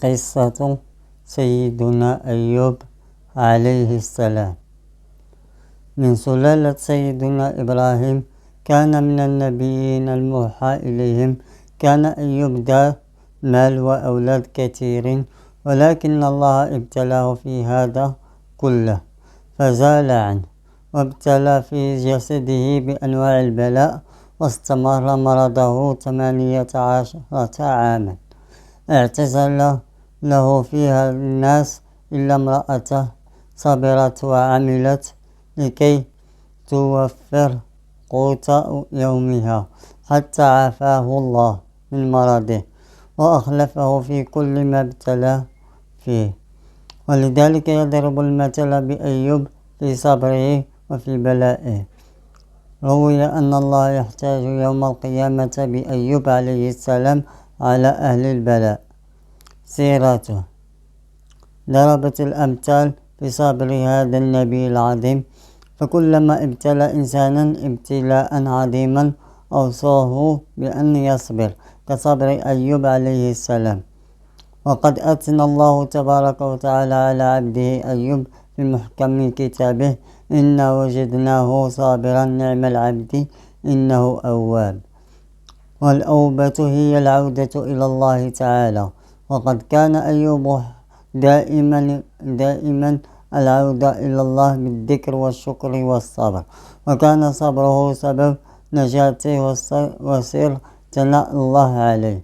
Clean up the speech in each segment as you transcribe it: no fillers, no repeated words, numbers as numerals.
قصة سيدنا أيوب عليه السلام. من سلالة سيدنا إبراهيم، كان من النبيين الموحى إليهم. كان أيوب ذا مال وأولاد كثيرين، ولكن الله ابتلاه في هذا كله فزال عنه، وابتلى في جسده بأنواع البلاء، واستمر مرضه 18 عاما. اعتزل له فيها الناس إلا امرأته، صبرت وعملت لكي توفر قوت يومها، حتى عافاه الله من مرضه وأخلفه في كل ما ابتلى فيه. ولذلك يضرب المثل بأيوب في صبره وفي بلائه. روي أن الله يحتاج يوم القيامة بأيوب عليه السلام على أهل البلاء. سيرته ضربت الأمثال بصبر هذا النبي العظيم، فكلما ابتلى إنسانا ابتلاء عظيما أوصاه بأن يصبر كصبر أيوب عليه السلام. وقد أثنى الله تبارك وتعالى على عبده أيوب في محكم كتابه: إنا وجدناه صابرا نعم العبد إنه أواب. والأوبة هي العودة إلى الله تعالى، وقد كان أيوب دائما العودة إلى الله بالذكر والشكر والصبر، وكان صبره سبب نجاته وسر ثناء الله عليه.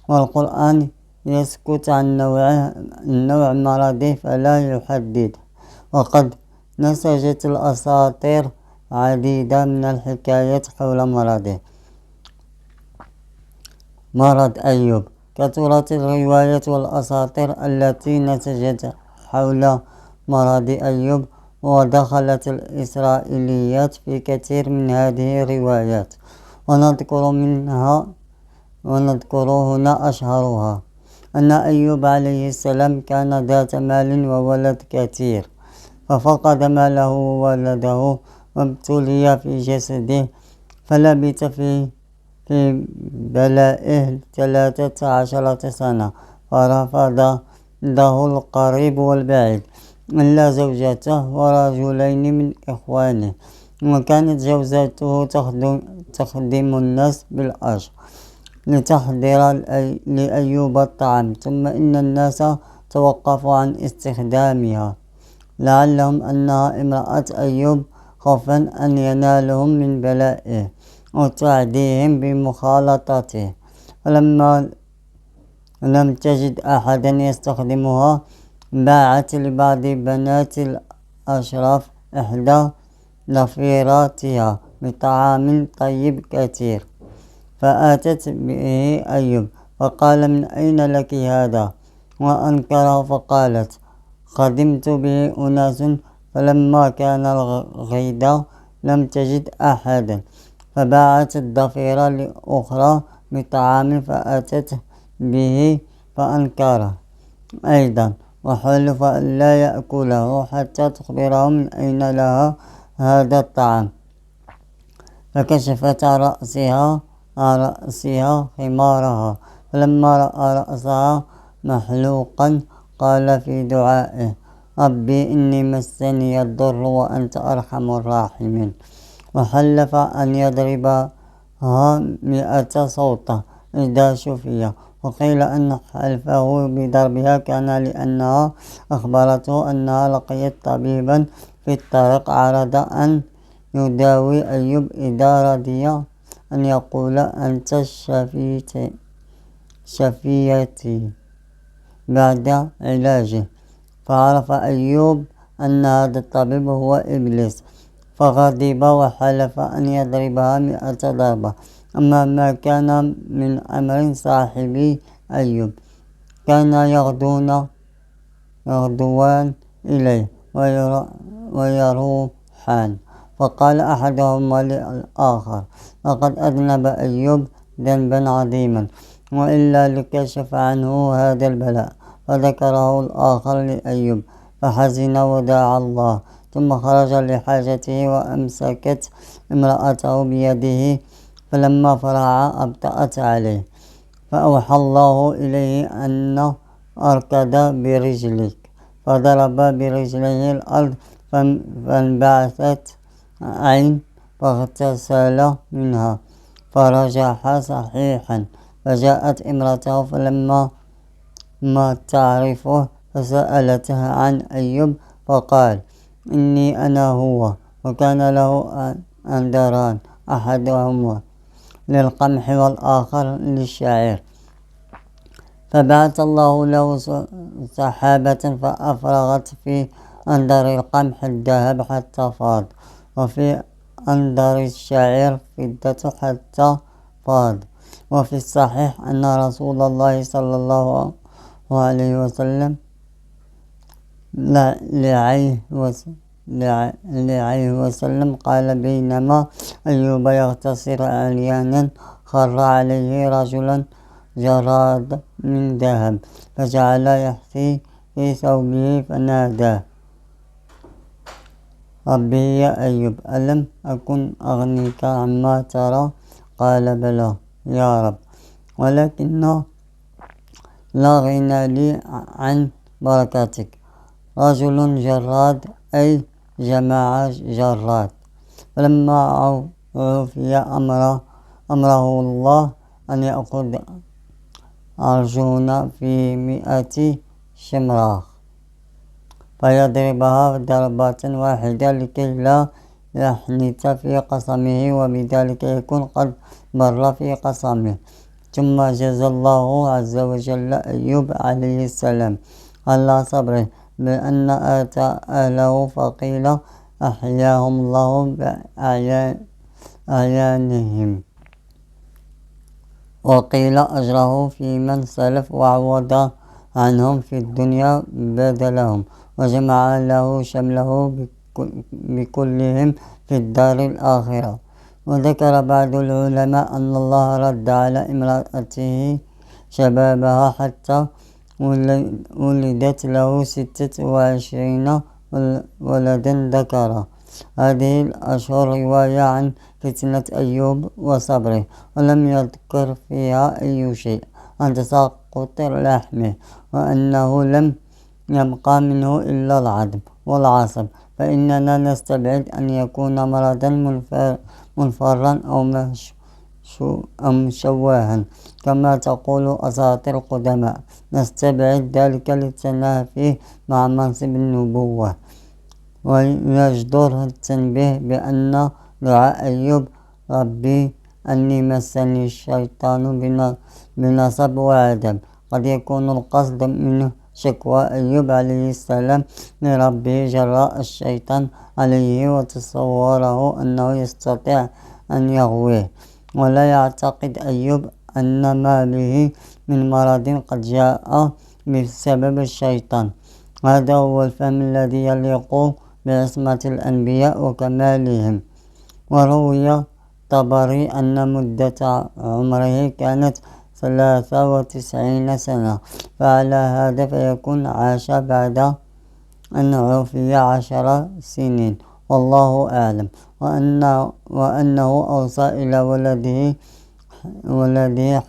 والقرآن يسكت عن النوع مرضه فلا يحدد، وقد نسجت الأساطير عديدة من الحكايات حول مرض أيوب. كثرت الروايات والأساطير التي نسجت حول مرض أيوب، ودخلت الإسرائيليات في كثير من هذه الروايات، ونذكر هنا أشهرها: أن أيوب عليه السلام كان ذات مال وولد كثير، ففقد ماله وولده وابتلي في جسده، فلبث في بلائه 13 سنة، فرفضه القريب والبعيد إلا زوجته ورجلين من إخوانه، وكانت زوجته تخدم الناس بالأجر لتحضر لأيوب الطعام، ثم إن الناس توقفوا عن استخدامها لعلهم أنها امرأة أيوب، خوفا أن ينالهم من بلائه وتعديهم بمخالطته. فلما لم تجد أحدا يستخدمها، باعت لبعض بنات الأشراف إحدى ضفيراتها بطعام طيب كثير، فأتت به أيوب فقال: من أين لك هذا؟ وأنكره، فقالت: خدمت به أناس، فلما كان الغداء لم تجد أحدا، فباعت الضفيرة لأخرى بطعام فأتت به فأنكره أيضا، وحلف أن لا يأكله حتى تخبره من أين لها هذا الطعام. فكشفت عن رأسها خمارها، فلما رأى رأسها محلوقا قال في دعائه: ربي إني مسني الضر وأنت أرحم الراحمين. وحلف أن يضربها 100 صوتة إذا شفي. وقيل أن حلفه بضربها كان لأنها أخبرته أنها لقيت طبيبا في الطريق عرض أن يداوي أيوب إذا رضي أن يقول: أنت شفيتي بعد علاجه. فعرف أيوب أن هذا الطبيب هو إبليس، فغضب وحلف أن يضربها 100 ضربة. أما ما كان من أمر صاحبي أيوب، كان يغدوان إليه ويروحان، فقال أحدهما للآخر: لقد أذنب أيوب ذنبا عظيما، وإلا لكشف عنه هذا البلاء. فذكره الآخر لأيوب فحزن ودعا الله، ثم خرج لحاجته وأمسكت امرأته بيده، فلما فرغ أبطأت عليه، فأوحى الله إليه أركض برجلك، فضرب برجله الأرض فانبعثت عين فاغتسل منها فرجح صحيحا. فجاءت امرأته فلما ما تعرفه فسألته عن أيوب فقال إني أنا هو. وكان له أندران، أحدهما للقمح والآخر للشعير، فبعث الله له سحابة فأفرغت في أندر القمح الذهب حتى فاض، وفي أندر الشعير فضة حتى فاض. وفي الصحيح أن رسول الله صلى الله عليه وسلم لعيه وسلم قال بينما أيوب يغتسل عريانا خر عليه رجل جراد من ذهب فجعل يحثي في ثوبه فناداه ربي يا أيوب ألم أكن أغنيك عما ترى؟ قال بلى يا رب، ولكن لا غنى لي عن بركتك. رجل جراد أي جماعة جراد. فلما عوفي أمره الله أن يأخذ أرجون في 100 شمراخ فيضربها ضربة واحدة لكي لا يحنث في قسمه، وبذلك يكون قد بر في قسمه. ثم جزى الله عز وجل أيوب عليه السلام على صبره بأن آتى أهله، فقيل أحياهم الله بأعيانهم، وقيل أجره في من سلف وعوض عنهم في الدنيا بدلهم، وجمع له شمله بكلهم في الدار الآخرة. وذكر بعض العلماء أن الله رد على امرأته شبابها حتى ولدت له 26 ولدا ذكرا. هذه الأشهر رواية عن فتنة أيوب وصبره، ولم يذكر فيها أي شيء عن تساقط لحمه، وأنه لم يبقى منه إلا العظم والعصب، فإننا نستبعد أن يكون مرضا منفرا أو مشوها كما تقول أساطير القدماء. نستبعد ذلك للتنافي مع منصب النبوة. ويجدر التنبيه بأن دعاء أيوب ربي أني مسني الشيطان بنصب وعذاب قد يكون القصد منه شكوى أيوب عليه السلام لربه جراء الشيطان عليه، وتصوره أنه يستطيع أن يغويه. ولا يعتقد أيوب أن ما به من مرض قد جاء بسبب الشيطان. هذا هو الفهم الذي يليق بعصمة الأنبياء وكمالهم. وروي الطبري أن مدة عمره كانت 93 سنة، فعلى هذا فيكون عاش بعد أن عوفي 10 سنين، والله أعلم. وأنه أوصى إلى ولده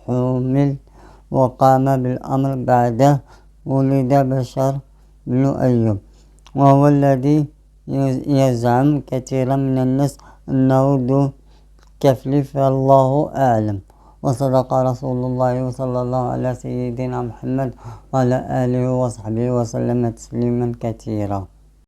حمل وقام بالأمر بعده ولد بشر بن أيوب، وهو الذي يزعم كثيرا من الناس أنه ذو كفل، فالله أعلم. وصدق رسول الله صلى الله على سيدنا محمد وعلى آله وصحبه وسلم تسليما كثيرا.